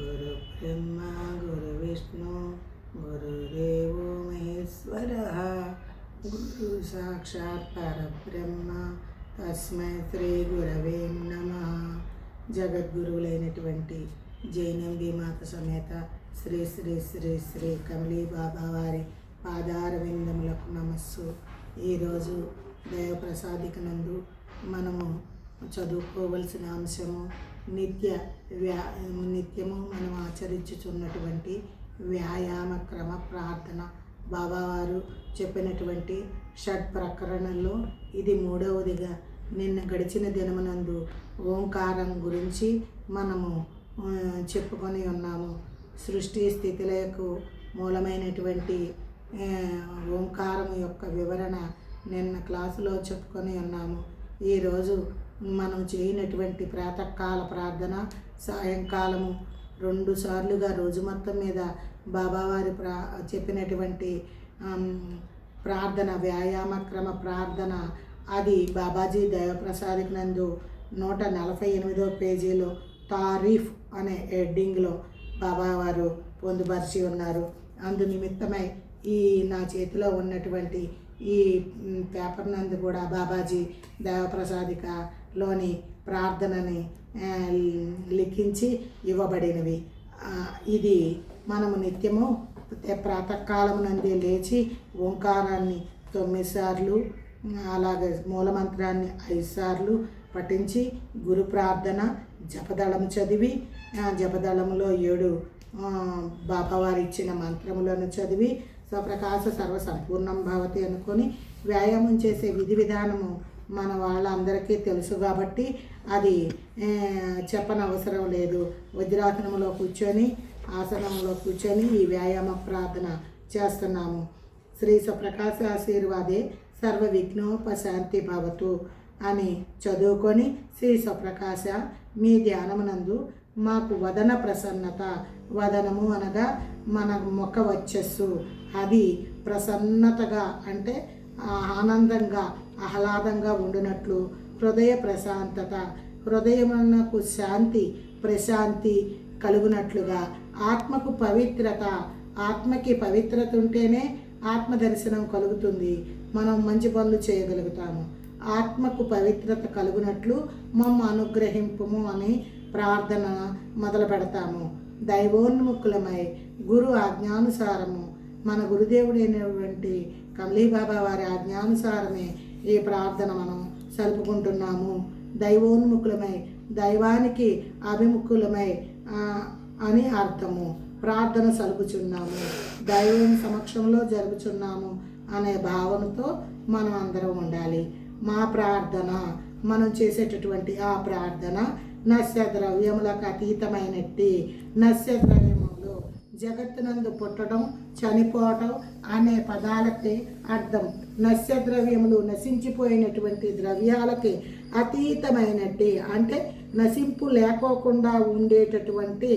గురు బ్రహ్మ గురు విష్ణు గురుదేవో మహేశ్వరః గురు సాక్షాత్ పరబ్రహ్మ తస్మై శ్రీ గురవే నమః. జగద్గురువులైనటువంటి జైనంబి మాత సమేత శ్రీ శ్రీ శ్రీ శ్రీ కమలీ బాబా వారి పాదారవిందములకు నమస్సు. ఈరోజు దైవప్రసాదికనందు మనము చదువుకోవలసిన అంశము నిత్యము మనం ఆచరించుచున్నటువంటి వ్యాయామ క్రమ ప్రార్థన. బాబావారు చెప్పినటువంటి షడ్ ప్రకరణల్లో ఇది మూడవదిగా నిన్న గడిచిన దినమునందు ఓంకారం గురించి మనము చెప్పుకొని ఉన్నాము. సృష్టి స్థితులకు మూలమైనటువంటి ఓంకారం యొక్క వివరణ నిన్న క్లాసులో చెప్పుకొని ఉన్నాము. ఈరోజు మనం చేయనటువంటి ప్రాతకాల ప్రార్థన సాయంకాలము 2 సార్లుగా రోజు మొత్తం మీద బాబావారి చెప్పినటువంటి ప్రార్థన వ్యాయామ క్రమ ప్రార్థన అది బాబాజీ దైవప్రసాదికనందు 148వ పేజీలో తారీఫ్ అనే హెడ్డింగ్లో బాబావారు పొందుపరిచి ఉన్నారు. అందు నిమిత్తమై ఈ నా చేతిలో ఉన్నటువంటి ఈ పేపర్ నందు కూడా బాబాజీ దైవప్రసాదికలోని ప్రార్థనని లిఖించి ఇవ్వబడినవి. ఇది మనము నిత్యము ప్రాతకాలం నందే లేచి ఓంకారాన్ని 9 సార్లు అలాగే మూలమంత్రాన్ని 5 సార్లు పఠించి గురు ప్రార్థన జపదళం చదివి జపదళంలో 7 బాబావారు ఇచ్చిన మంత్రములను చదివి స్వప్రకాశ సర్వ సంపూర్ణం భవతి అనుకొని వ్యాయామం చేసే విధి విధానము మన వాళ్ళందరికీ తెలుసు కాబట్టి అది చెప్పనవసరం లేదు. వజ్రాసనంలో కూర్చొని ఆసనంలో కూర్చొని ఈ వ్యాయామ ప్రార్థన చేస్తున్నాము. శ్రీ స్వప్రకాశ ఆశీర్వాదే సర్వ విఘ్నోపశాంతి భవతు అని చదువుకొని శ్రీ స్వప్రకాశ మీ ధ్యానమునందు మాకు వదన ప్రసన్నత, వదనము అనగా మన ముఖ వచ్చస్సు, అది ప్రసన్నతగా అంటే ఆనందంగా ఆహ్లాదంగా ఉండినట్లు, హృదయ ప్రశాంతత హృదయమునకు శాంతి ప్రశాంతి కలుగునట్లుగా, ఆత్మకు పవిత్రత ఆత్మకి పవిత్రత ఉంటేనే ఆత్మదర్శనం కలుగుతుంది, మనం మంచి పనులు చేయగలుగుతాము. ఆత్మకు పవిత్రత కలుగునట్లు మమ్మ అనుగ్రహింపుము అని ప్రార్థన మొదలు పెడతాము. దైవోన్ముఖులమై గురు ఆజ్ఞానుసారము మన గురుదేవుడైనటువంటి కమలీబాబా వారి ఆజ్ఞానుసారమే ఈ ప్రార్థన మనం సలుపుకుంటున్నాము. దైవోన్ముఖులమై దైవానికి అభిముఖులమై అని అర్థము. ప్రార్థన సలుపుచున్నాము, దైవం సమక్షంలో జరుపుచున్నాము అనే భావనతో మనం అందరం ఉండాలి. మా ప్రార్థన మనం చేసేటటువంటి ఆ ప్రార్థన నశ్య ద్రవ్యములకు అతీతమైనట్టి. నశ్య ద్రవ్యములు జగత్తునందు పుట్టడం చనిపోవటం అనే పదాలకి అర్థం. నశ్య ద్రవ్యములు నశించిపోయినటువంటి ద్రవ్యాలకి అతీతమైనట్టి అంటే నశింపు లేకోకుండా ఉండేటటువంటి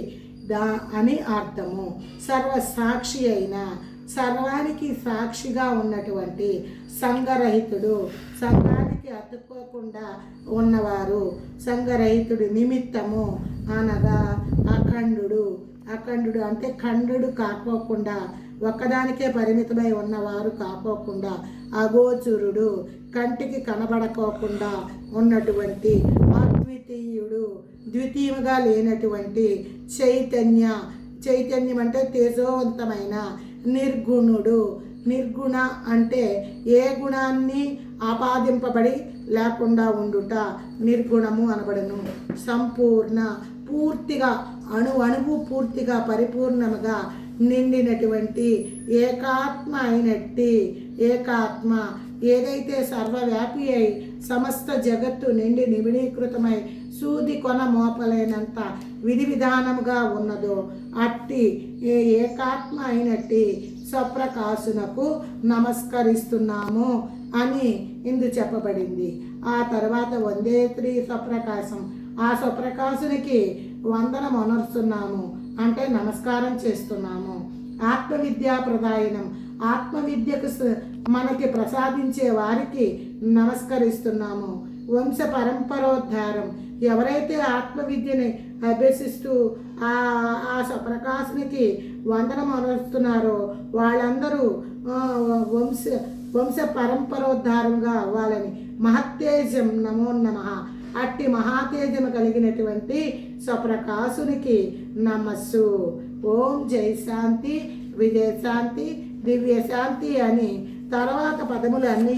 అని అర్థము. సర్వసాక్షి అయిన సర్వానికి సాక్షిగా ఉన్నటువంటి సంఘరహితుడు, సంఘానికి అతుక్కోకుండా ఉన్నవారు, సంఘరహితుడు నిమిత్తము అనగా అఖండుడు. అఖండుడు అంటే ఖండుడు కాకోకుండా ఒక్కదానికే పరిమితమై ఉన్నవారు కాకోకుండా, అగోచరుడు కంటికి కనబడకోకుండా ఉన్నటువంటి అద్వితీయుడు, ద్వితీయముగా లేనటువంటి చైతన్యం అంటే తేజోవంతమైన నిర్గుణుడు. నిర్గుణ అంటే ఏ గుణాన్ని ఆపాదింపబడి లేకుండా ఉండుట నిర్గుణము అనబడను. సంపూర్ణ పూర్తిగా అణువు పూర్తిగా పరిపూర్ణముగా నిండినటువంటి ఏకాత్మ అయినట్టి ఏకాత్మ ఏదైతే సర్వవ్యాపి అయి సమస్త జగత్తు నిండి నిబిడీకృతమై సూది కొన మోపలేనంత విధి విధానముగా ఉన్నదో అట్టి ఏకాత్మ అయినట్టి స్వప్రకాశునకు నమస్కరిస్తున్నాము అని ఇందు చెప్పబడింది. ఆ తర్వాత వందే శ్రీ స్వప్రకాశం, ఆ స్వప్రకాశునికి వందనం అనర్చున్నాము అంటే నమస్కారం చేస్తున్నాము. ఆత్మవిద్యా ప్రదాయనం ఆత్మవిద్యకు మనకి ప్రసాదించే వారికి నమస్కరిస్తున్నాము. వంశ పరంపరోద్ధారం ఎవరైతే ఆత్మవిద్యని అభ్యసిస్తూ ఆ స్వప్రకాశునికి వందనం అనుస్తున్నారో వాళ్ళందరూ వంశ పరంపరోద్ధారంగా అవ్వాలని మహత్తేజం నమో నమః. అట్టి మహాతేజము కలిగినటువంటి స్వప్రకాశునికి నమస్సు. ఓం జై శాంతి, విజయశాంతి, దివ్యశాంతి అని తర్వాత పదములు అన్నీ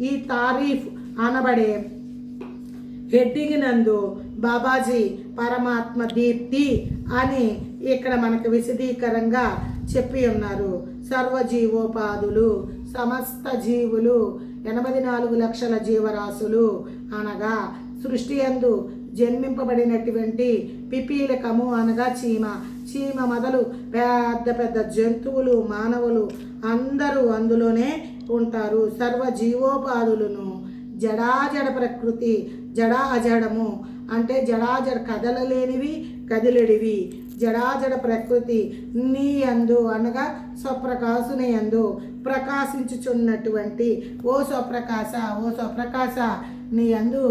ఈ తారీఫ్ అనబడే హెడ్డింగ్ నందు బాబాజీ పరమాత్మ దీప్తి అని ఇక్కడ మనకు విశదీకరంగా చెప్పి ఉన్నారు. సర్వజీవోపాధులు, సమస్త జీవులు, 84 లక్షల జీవరాశులు అనగా సృష్టి యందు జన్మింపబడినటువంటి పిపీలకము అనగా చీమ మొదలు పెద్ద పెద్ద జంతువులు, మానవులు అందరూ అందులోనే ఉంటారు. సర్వ జీవోపాధులను జడాజడ ప్రకృతి, జడా అజడము అంటే జడాజడ కదలలేనివి కదిలెడివి, జడాజడ ప్రకృతి నీ యందు అనగా స్వప్రకాశుని యందు ప్రకాశించుచున్నటువంటి ఓ స్వప్రకాశ నీ యందు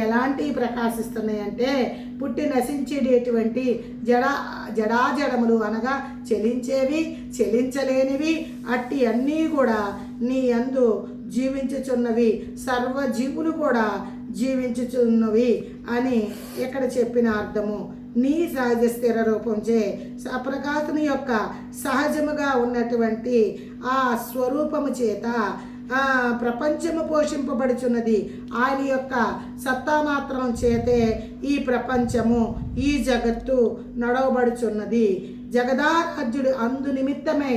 ఎలాంటి ప్రకాశిస్తున్నాయంటే పుట్టి నశించేటటువంటి జడాజడములు అనగా చెలించేవి చెలించలేనివి అట్టి అన్నీ కూడా నీ యందు జీవించుచున్నవి, సర్వజీవులు కూడా జీవించుచున్నవి అని ఇక్కడ చెప్పిన అర్థము. నీ సహజ స్థిర రూపంచే స్వప్రకాశుని యొక్క సహజముగా ఉన్నటువంటి ఆ స్వరూపము చేత ప్రపంచము పోషింపబడుచున్నది. ఆయన యొక్క సత్తా మాత్రం చేతే ఈ ప్రపంచము, ఈ జగత్తు నడవబడుచున్నది. జగదారాధ్యుడు అందు నిమిత్తమై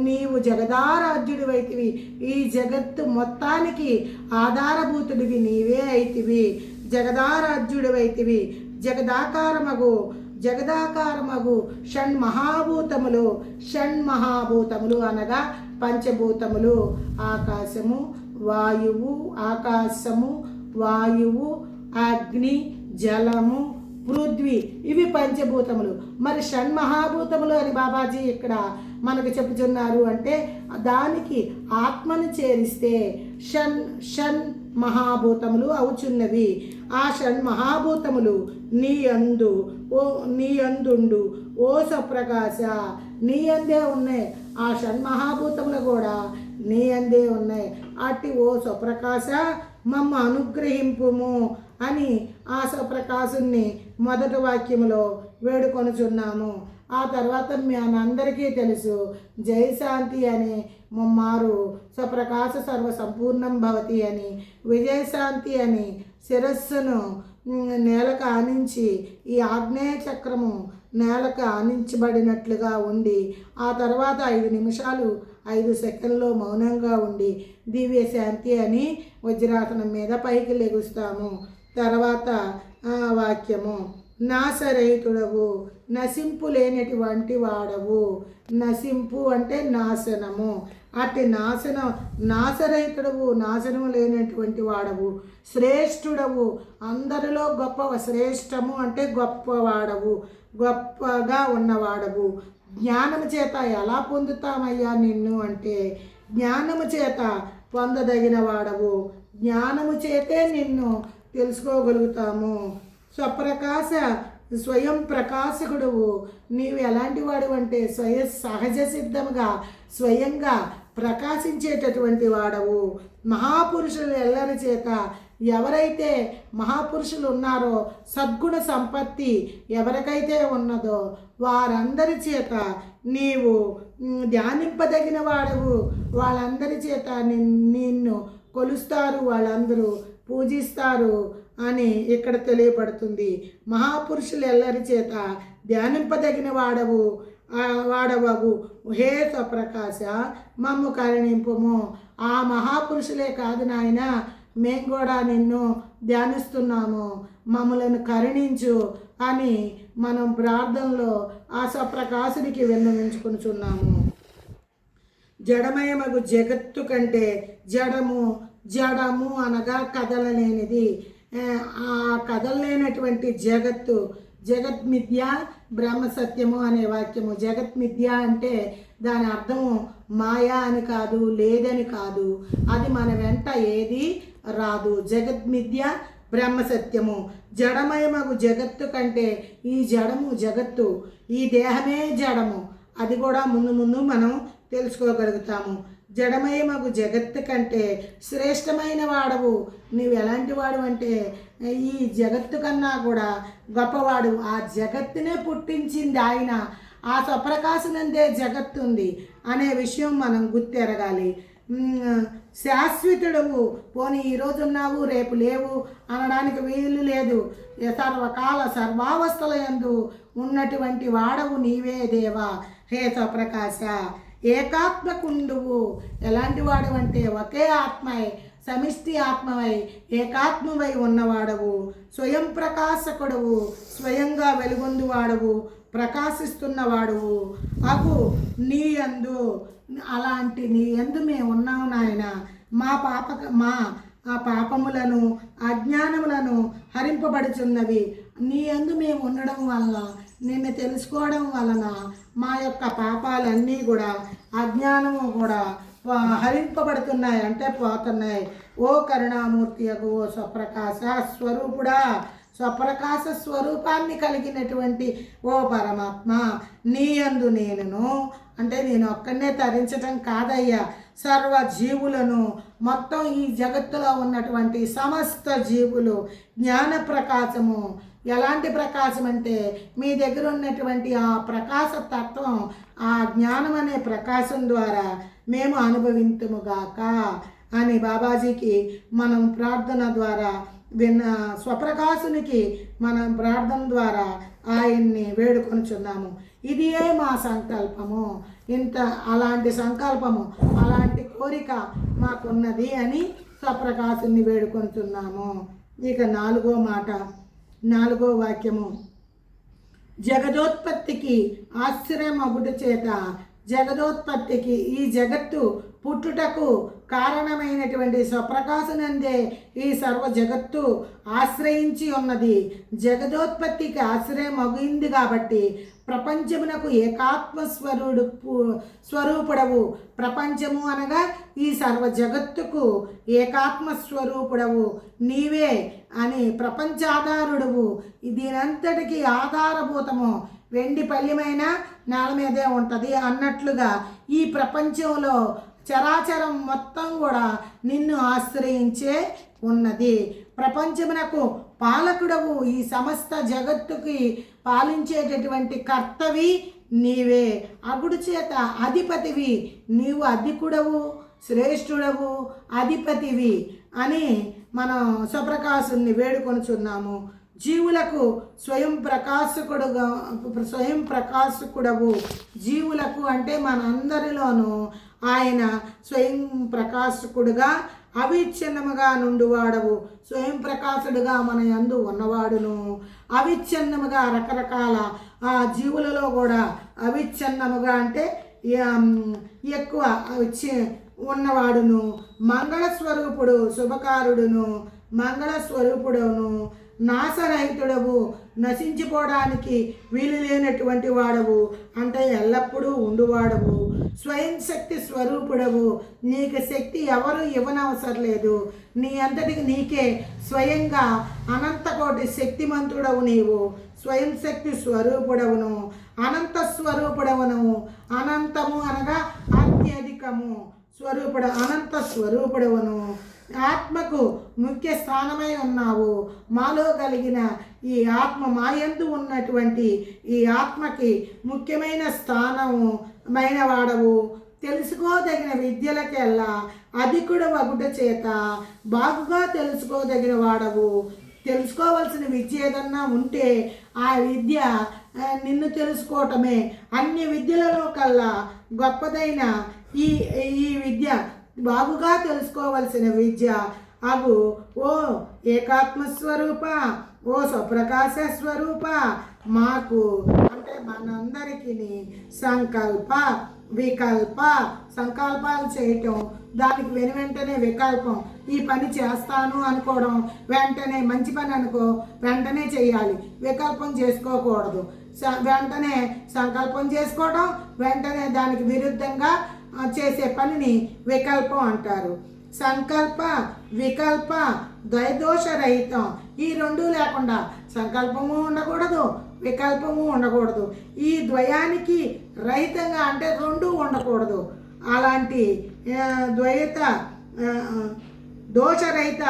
నీవు జగదారాధ్యుడి వైతివి. ఈ జగత్తు మొత్తానికి ఆధారభూతుడివి నీవే అయితివి, జగదారాధ్యుడి వైతివి. జగదాకారమగు షణ్మహాభూతములు అనగా పంచభూతములు ఆకాశము, వాయువు, అగ్ని, జలము, పృథ్వీ ఇవి పంచభూతములు. మరి షణ్మహాభూతములు అని బాబాజీ ఇక్కడ మనకు చెప్పుచున్నారు అంటే దానికి ఆత్మను చేరిస్తే షణ్ మహాభూతములు అవుచున్నవి. ఆ షణ్మహాభూతములు నీ అందుండు ఓ స్వప్రకాశ, నీ అందే ఉన్నాయి. ఆ షణ్మహాభూతములు కూడా నీ అందే ఉన్నాయి. అట్టి ఓ స్వప్రకాశ మమ్మ అనుగ్రహింపుము అని ఆ స్వప్రకాశుని మొదటి వాక్యములో వేడుకొనుచున్నాము. ఆ తర్వాత మీ అందరికీ తెలుసు జయశాంతి అని ముమ్మారు, స్వప్రకాశ సర్వ సంపూర్ణం భవతి అని, విజయశాంతి అని శిరస్సును నేలకు ఆనించి ఈ ఆగ్నేయ చక్రము నేలకు ఆనించబడినట్లుగా ఉండి ఆ తర్వాత 5 నిమిషాలు 5 సెకండ్లో మౌనంగా ఉండి దివ్యశాంతి అని వజ్రాసనం మీద పైకి లెగుస్తాము. తర్వాత వాక్యము నాశరహితుడవు, నశింపు లేనటువంటి వాడవు. నశింపు అంటే నాశనము. అట్టి నాశరహితుడవు, నాశనము లేనటువంటి వాడవు. శ్రేష్ఠుడవు, అందరిలో శ్రేష్టము అంటే గొప్పవాడవు, గొప్పగా ఉన్నవాడవు. జ్ఞానము చేత ఎలా పొందుతామయ్యా నిన్ను అంటే జ్ఞానము చేత పొందదగిన వాడవు. జ్ఞానము చేతే నిన్ను తెలుసుకోగలుగుతాము. స్వయం ప్రకాశకుడువు. నీవు ఎలాంటి వాడు అంటే సహజ సిద్ధముగా స్వయంగా ప్రకాశించేటటువంటి వాడవు. మహాపురుషులు ఎల్లరి చేత ఎవరైతే మహాపురుషులు ఉన్నారో సద్గుణ సంపత్తి ఎవరికైతే ఉన్నదో వారందరి చేత నీవు ధ్యానింపదగిన వాడవు. వాళ్ళందరి చేత నిన్ను కొలుస్తారు, వాళ్ళందరూ పూజిస్తారు అని ఇక్కడ తెలియబడుతుంది. మహాపురుషులు ఎల్లరి చేత ధ్యానింపదగిన వాడవగు హే స్వప్రకాశ మమ్ము కరుణింపుము. ఆ మహాపురుషులే కాదు నాయన, మేము కూడా నిన్ను ధ్యానిస్తున్నాము, మమ్మలను కరుణించు అని మనం ప్రార్థనలో ఆ స్వప్రకాశునికి విన్నవించుకుంటున్నాము. జడమయమగు జగత్తు కంటే జడము అనగా కదలలేనిది. ఆ కదలలేనటువంటి జగత్మిథ్య బ్రహ్మ సత్యము అనే వాక్యము. జగత్మిథ్య అంటే దాని అర్థము మాయా అని కాదు, లేదని కాదు, అది మన వెంట ఏది రాదు. జగత్మిథ్య బ్రహ్మసత్యము. జడమయమగు జగత్తు కంటే ఈ జడము జగత్తు, ఈ దేహమే జడము. అది కూడా ముందు ముందు మనం తెలుసుకోగలుగుతాము. జడమయమగు జగత్తు కంటే శ్రేష్టమైన వాడవు. నీవు ఎలాంటి వాడు అంటే ఈ జగత్తు కన్నా కూడా గొప్పవాడు. ఆ జగత్తునే పుట్టించింది ఆయన. ఆ స్వప్రకాశనందే జగత్తు ఉంది అనే విషయం మనం గుర్తెరగాలి. శాశ్వతుడవు. పోనీ ఈరోజు ఉన్నావు రేపు లేవు అనడానికి వీలు లేదు. సర్వకాల సర్వావస్థల యందు ఉన్నటువంటి వాడవు నీవే దేవా హే స్వప్రకాశ. ఏకాత్మకుండువు. ఎలాంటి వాడు అంటే ఒకే ఆత్మై సమిష్టి ఆత్మవై ఏకాత్మవై ఉన్నవాడవు. స్వయం ప్రకాశకుడవు. స్వయంగా వెలుగొందువాడవు, ప్రకాశిస్తున్నవాడువు అగు నీ యందు. అలాంటి నీ యందు మేము ఉన్నాము నాయన. మా పాపములను అజ్ఞానములను హరింపబడుచున్నవి. నీ యందు మేము ఉండడం వల్ల, నిన్ను తెలుసుకోవడం వలన మా యొక్క పాపాలన్నీ కూడా అజ్ఞానము కూడా హరింపబడుతున్నాయి, అంటే పోతున్నాయి. ఓ కరుణామూర్తి అగు ఓ స్వప్రకాశ స్వరూపుడా, స్వప్రకాశ స్వరూపాన్ని కలిగినటువంటి ఓ పరమాత్మ, నీ యందు నేనును అంటే నేను ఒక్కనే తరించటం కాదయ్యా, సర్వ జీవులను మొత్తం ఈ జగత్తులో ఉన్నటువంటి సమస్త జీవులు జ్ఞాన ప్రకాశము. ఎలాంటి ప్రకాశం అంటే మీ దగ్గర ఉన్నటువంటి ఆ ప్రకాశ తత్వం, ఆ జ్ఞానం అనే ప్రకాశం ద్వారా మేము అనుభవింతుముగాక అని బాబాజీకి మనం ప్రార్థన ద్వారా స్వప్రకాశునికి మనం ప్రార్థన ద్వారా ఆయన్ని వేడుకొనుచున్నాము. ఇదియే మా సంకల్పము. అలాంటి సంకల్పము, అలాంటి కోరిక మాకున్నది అని స్వప్రకాశుని వేడుకొనుచున్నాము. ఇక 4వ మాట, 4వ వాక్యము. జగదోత్పత్తికి ఆశ్రయమగుట చేత, జగదోత్పత్తికి ఈ జగత్తు పుట్టుటకు కారణమైనటువంటి స్వప్రకాశనందే ఈ సర్వ జగత్తు ఆశ్రయించి ఉన్నది. జగదోత్పత్తికి ఆశ్రయం అయింది కాబట్టి ప్రపంచమునకు ఏకాత్మ స్వరూపుడవు. ప్రపంచము అనగా ఈ సర్వ జగత్తుకు ఏకాత్మ స్వరూపుడవు నీవే అని ప్రపంచాధారుడువు. దీనంతటికి ఆధారభూతము వెండి పల్యమైన నేల మీదే ఉంటుంది అన్నట్లుగా ఈ ప్రపంచంలో చరాచరం మొత్తం కూడా నిన్ను ఆశ్రయించే ఉన్నది. ప్రపంచమునకు పాలకుడవు. ఈ సమస్త జగత్తుకి పాలించేటటువంటి కర్తవి నీవే. అగుడు చేత అధిపతివి. నీవు అధికుడవు, శ్రేష్ఠుడవు, అధిపతివి అని మనం స్వప్రకాశుని వేడుకొనుచున్నాము. జీవులకు స్వయం ప్రకాశకుడవు. జీవులకు అంటే మనందరిలోనూ ఆయన స్వయం ప్రకాశకుడుగా అవిచ్ఛిన్నముగా నుండివాడవు. స్వయం ప్రకాశుడుగా మన యందు ఉన్నవాడును, అవిచ్ఛిన్నముగా రకరకాల జీవులలో కూడా అవిచ్ఛిన్నముగా అంటే ఎక్కువ ఉన్నవాడును, మంగళస్వరూపుడు, శుభకారుడును, మంగళస్వరూపుడును, నాశరహితుడవు, నశించిపోవడానికి వీలు లేనటువంటి వాడవు, అంటే ఎల్లప్పుడూ ఉండువాడవు. స్వయం శక్తి స్వరూపుడవు. నీకు శక్తి ఎవరు ఇవ్వనవసరం లేదు. నీ అంతటికి నీకే స్వయంగా అనంతకోటి శక్తిమంతుడవు నీవు. స్వయం శక్తి స్వరూపుడవును, అనంత స్వరూపుడవును. అనంతము అనగా అత్యధికము. అనంత స్వరూపుడవును. ఆత్మకు ముఖ్య స్థానమై ఉన్నావు. మాలో కలిగిన ఈ ఆత్మ, మాయందు ఉన్నటువంటి ఈ ఆత్మకి ముఖ్యమైన స్థానమైన వాడవు. తెలుసుకోదగిన విద్యలకెల్లా అధికుడు వగుట చేత బాగుగా తెలుసుకోదగిన వాడవు. తెలుసుకోవాల్సిన విద్య ఏదన్నా ఉంటే ఆ విద్య నిన్ను తెలుసుకోవటమే. అన్ని విద్యలలో కల్లా గొప్పదైన ఈ విద్య, బాగుగా తెలుసుకోవలసిన విద్య అగు ఓ ఏకాత్మస్వరూప, ఓ స్వప్రకాశ స్వరూప మాకు అంటే మనందరికీ సంకల్ప వికల్ప. సంకల్పాలు చేయటం, దానికి వెంటనే వికల్పం. ఈ పని చేస్తాను అనుకోవడం, వెంటనే మంచి పని అనుకో వెంటనే చేయాలి, వికల్పం చేసుకోకూడదు. వెంటనే సంకల్పం చేసుకోవడం, వెంటనే దానికి విరుద్ధంగా చేసే పనిని వికల్పం అంటారు. సంకల్ప వికల్ప ద్వైదోషరహితం. ఈ రెండు లేకుండా సంకల్పము ఉండకూడదు, వికల్పము ఉండకూడదు. ఈ ద్వయానికి రహితంగా అంటే రెండు ఉండకూడదు. అలాంటి ద్వైత దోషరహిత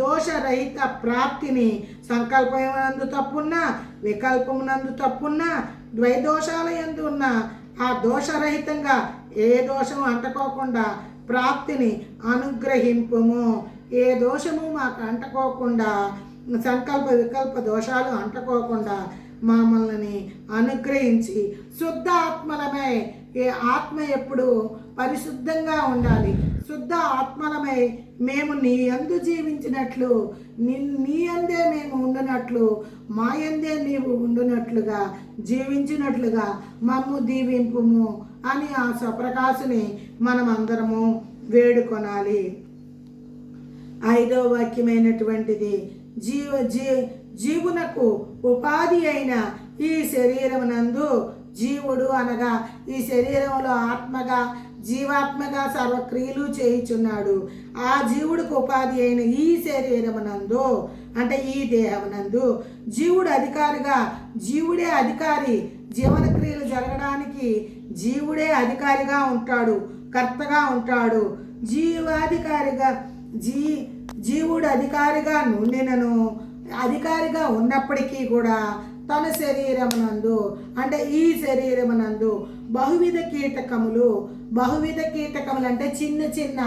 దోషరహిత ప్రాప్తిని సంకల్పమునందు తప్పున్నా, వికల్పమునందు తప్పున్నా, ద్వైదోషాల యందు ఉన్న ఆ దోషరహితంగా ఏ దోషము అంటుకోకుండా ప్రాప్తిని అనుగ్రహింపుము. ఏ దోషము మాకు అంటుకోకుండా, సంకల్ప వికల్ప దోషాలు అంటుకోకుండా మమ్మల్ని అనుగ్రహించి శుద్ధ ఆత్మలమై, ఏ ఆత్మ ఎప్పుడు పరిశుద్ధంగా ఉండాలి. శుద్ధ ఆత్మలమై మేము నీ యందు జీవించినట్లు, నీ యందే మేము ఉండునట్లు, మా యందే నీవు ఉండునట్లుగా జీవించినట్లుగా మమ్ము దీవింపుము అని ఆ స్వప్రకాశుని మనం అందరము వేడుకొనాలి. 5వ వాక్యమైనటువంటిది జీవునకు ఉపాధి అయిన ఈ శరీరమునందు జీవుడు అనగా ఈ శరీరంలో ఆత్మగా జీవాత్మగా సర్వక్రియలు చేయుచున్నాడు. ఆ జీవుడికి ఉపాధి అయిన ఈ శరీరమునందు అంటే ఈ దేహమునందు జీవుడు అధికారిగా, జీవుడే అధికారి. జీవన క్రియలు జరగడానికి జీవుడే అధికారిగా ఉంటాడు, కర్తగా ఉంటాడు. జీవాధికారిగా జీవుడు అధికారిగా నుండినను, అధికారిగా ఉన్నప్పటికీ కూడా తన శరీరమునందు అంటే ఈ శరీరమునందు బహువిధ కీటకములు అంటే చిన్న చిన్న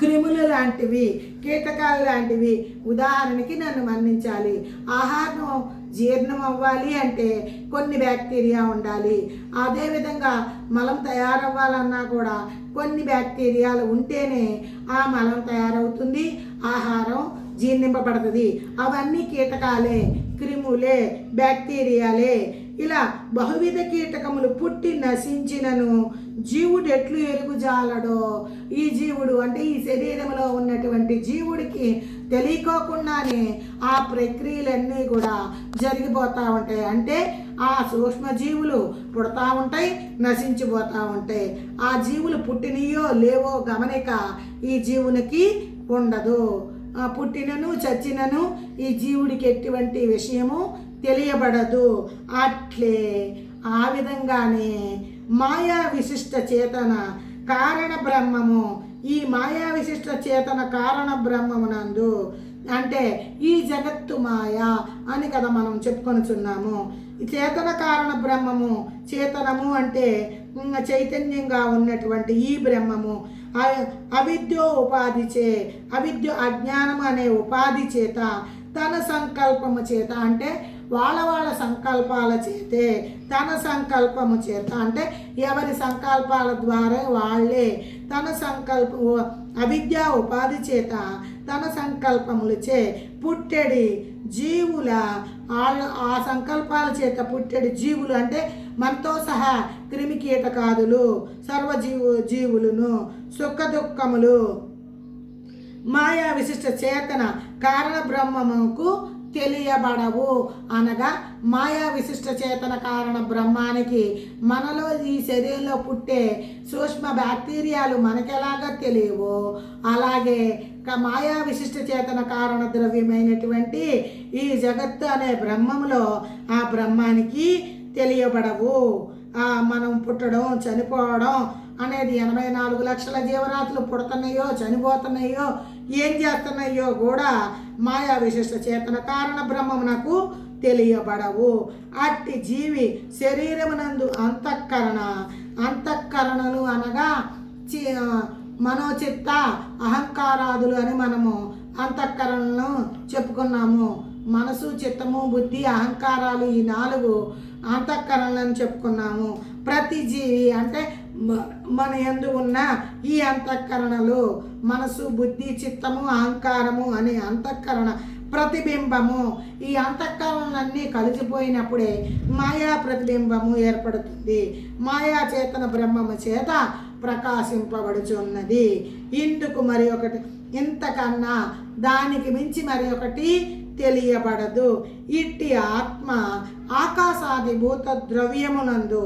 క్రిములు లాంటివి, కీటకాలు లాంటివి. ఉదాహరణకి నన్ను మన్నించాలి, ఆహారం జీర్ణం అవ్వాలి అంటే కొన్ని బ్యాక్టీరియా ఉండాలి. అదేవిధంగా మలం తయారవ్వాలన్నా కూడా కొన్ని బ్యాక్టీరియాలు ఉంటేనే ఆ మలం తయారవుతుంది, ఆహారం జీర్ణింపబడుతుంది. అవన్నీ కీటకాలే, క్రిములే, బ్యాక్టీరియాలే. ఇలా బహువిధ కీటకములు పుట్టి నశించినను జీవుడు ఎట్లు ఎరుగుజాలడో. ఈ జీవుడు అంటే ఈ శరీరంలో ఉన్నటువంటి జీవుడికి తెలియకోకుండానే ఆ ప్రక్రియలన్నీ కూడా జరిగిపోతూ ఉంటాయి. అంటే ఆ సూక్ష్మజీవులు పుడతా ఉంటాయి, నశించిపోతూ ఉంటాయి. ఆ జీవులు పుట్టినయో లేవో గమనిక ఈ జీవునికి ఉండదు. పుట్టినను చచ్చినను ఈ జీవుడికి ఎటువంటి విషయము తెలియబడదు. అట్లే ఆ విధంగానే మాయా విశిష్ట చేతన కారణ బ్రహ్మము, ఈ మాయా విశిష్ట చేతన కారణ బ్రహ్మమునందు అంటే ఈ జగత్తు మాయా అని కదా మనం చెప్పుకొనుచున్నాము. చేతన కారణ బ్రహ్మము, చేతనము అంటే చైతన్యంగా ఉన్నటువంటి ఈ బ్రహ్మము అవిద్యో ఉపాధి అవిద్య అజ్ఞానం అనే ఉపాధి చేత తన సంకల్పము చేత అంటే వాళ్ళ సంకల్పాల చేతే, తన సంకల్పము చేత అంటే ఎవరి సంకల్పాల ద్వారా వాళ్ళే తన అవిద్యా ఉపాధి చేత తన సంకల్పములచే పుట్టెడి జీవుల ఆ సంకల్పాల చేత పుట్టెడి జీవులు అంటే మనతో సహా క్రిమికీటకాదులు జీవులను సుఖ దుఃఖములు మాయా విశిష్ట చేతన కారణ బ్రహ్మముకు తెలియబడవు. అనగా మాయా విశిష్ట చేతన కారణ బ్రహ్మానికి మనలో ఈ శరీరంలో పుట్టే సూక్ష్మ బ్యాక్టీరియాలు మనకెలాగా తెలియవో అలాగే మాయా విశిష్ట చేతన కారణ ద్రవ్యమైనటువంటి ఈ జగత్తు అనే బ్రహ్మములో ఆ బ్రహ్మానికి తెలియబడవు. మనం పుట్టడం చనిపోవడం అనేది 84 లక్షల జీవరాశులు పుడుతున్నాయో చనిపోతున్నాయో ఏం చేస్తున్నాయో కూడా మాయా విశిష్ట చేతన కారణ బ్రహ్మమునకు తెలియబడవు. అట్టి జీవి శరీరమునందు అంతఃకరణలు అనగా మనోచిత్త అహంకారాదులు అని మనము అంతఃకరణను చెప్పుకున్నాము. మనసు, చిత్తము, బుద్ధి, అహంకారాలు ఈ 4 అంతఃకరణలను చెప్పుకున్నాము. ప్రతి జీవి అంటే మన యందు ఉన్న ఈ అంతఃకరణలు మనసు, బుద్ధి, చిత్తము, అహంకారము అనే అంతఃకరణ ప్రతిబింబము. ఈ అంతఃకరణలన్నీ కలిసిపోయినప్పుడే మాయా ప్రతిబింబము ఏర్పడుతుంది. మాయా చేతన బ్రహ్మము చేత ప్రకాశింపబడుచున్నది. ఇందుకు మరి ఒకటి ఇంతకన్నా దానికి మించి మరి ఒకటి తెలియబడదు. ఇట్టి ఆత్మ ఆకాశాదిభూత ద్రవ్యమునందు,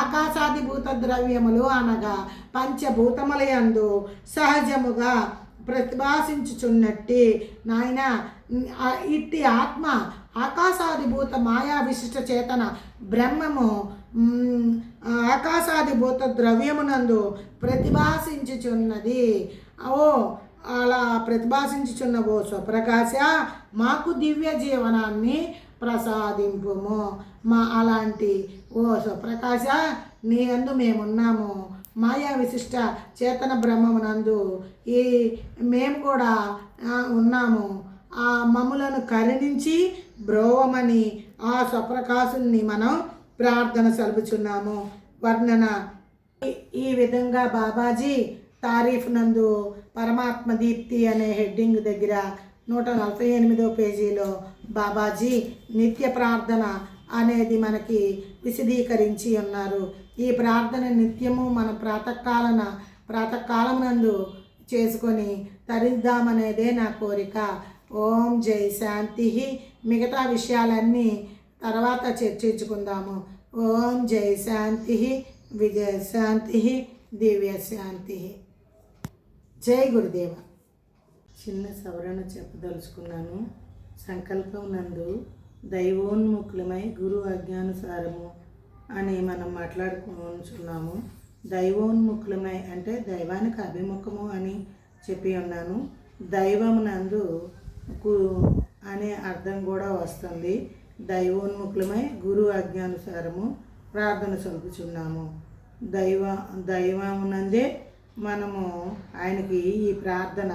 ఆకాశాదిభూత ద్రవ్యములు అనగా పంచభూతములయందు సహజముగా ప్రతిభాసించుచున్నట్టి నాయన ఇట్టి ఆత్మ ఆకాశాదిభూత మాయా విశిష్ట చేతన బ్రహ్మము ఆకాశాదిభూత ద్రవ్యమునందు ప్రతిభాసించుచున్నది. ఓ అలా ప్రతిభాసించుచున్న ఓ స్వప్రకాశ, మాకు దివ్య జీవనాన్ని ప్రసాదింపుము. అలాంటి ఓ స్వప్రకాశ, నీ యందు మేమున్నాము. మాయా విశిష్ట చేతన బ్రహ్మమునందు మేము కూడా ఉన్నాము. ఆ మమ్ములను కరుణించి బ్రోవమని ఆ స్వప్రకాశుని మనం ప్రార్థన సలుపుచున్నాము. వర్ణన ఈ విధంగా బాబాజీ తారీఫ్ నందు పరమాత్మ దీప్తి అనే హెడ్డింగ్ దగ్గర 148వ పేజీలో బాబాజీ నిత్య ప్రార్థన అనేది మనకి విశదీకరించి ఉన్నారు. ఈ ప్రార్థన నిత్యము మన ప్రాతకాలం నందు చేసుకొని తరిద్దామనేదే నా కోరిక. ఓం జై శాంతి. మిగతా విషయాలన్నీ తర్వాత చర్చించుకుందాము. ఓం జై శాంతి, విజయ శాంతి, దివ్య శాంతి. జై గురుదేవ. చిన్న సవరణ చెప్పదలుచుకున్నాను. సంకల్పం నందు దైవోన్ముఖులమై గురు ఆజ్ఞానుసారము అని మనం మాట్లాడుకుంటున్నాము. దైవోన్ముఖులమై అంటే దైవానికి అభిముఖము అని చెప్పి ఉన్నాను. దైవమునందు అనే అర్థం కూడా వస్తుంది. దైవోన్ముఖులమై గురు ఆజ్ఞానుసారము ప్రార్థన సలుపుచున్నాము. దైవమునందే మనము ఆయనకి ఈ ప్రార్థన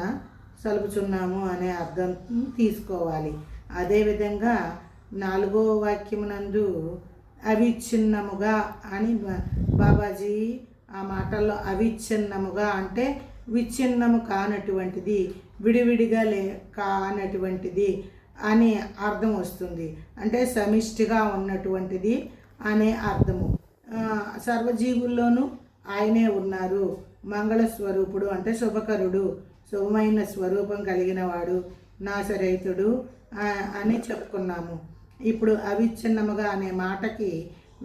సలుపుచున్నాము అనే అర్థం తీసుకోవాలి. అదేవిధంగా 4వ వాక్యమునందు అవిచ్ఛిన్నముగా అని బాబాజీ ఆ మాటల్లో అవిచ్ఛిన్నముగా అంటే విచ్ఛిన్నము కానటువంటిది, విడివిడిగా కానటువంటిది అనే అర్థం వస్తుంది. అంటే సమిష్టిగా ఉన్నటువంటిది అనే అర్థము. సర్వజీవుల్లోనూ ఆయనే ఉన్నారు. మంగళస్వరూపుడు అంటే శుభకరుడు, శుభమైన స్వరూపం కలిగిన వాడు, నాశరహితుడు అని చెప్పుకున్నాము. ఇప్పుడు అవిచ్ఛిన్నముగా అనే మాటకి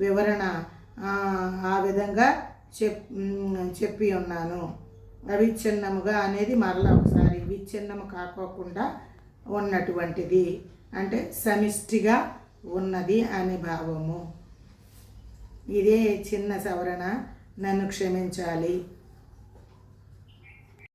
వివరణ ఆ విధంగా చెప్పి ఉన్నాను. అవిచ్ఛిన్నముగా అనేది మరలా ఒకసారి విచ్ఛిన్నము కాకోకుండా ఉన్నటువంటిది అంటే సమిష్టిగా ఉన్నది అనే భావము. ఇదే చిన్న సవరణ, నన్ను క్షమించాలి.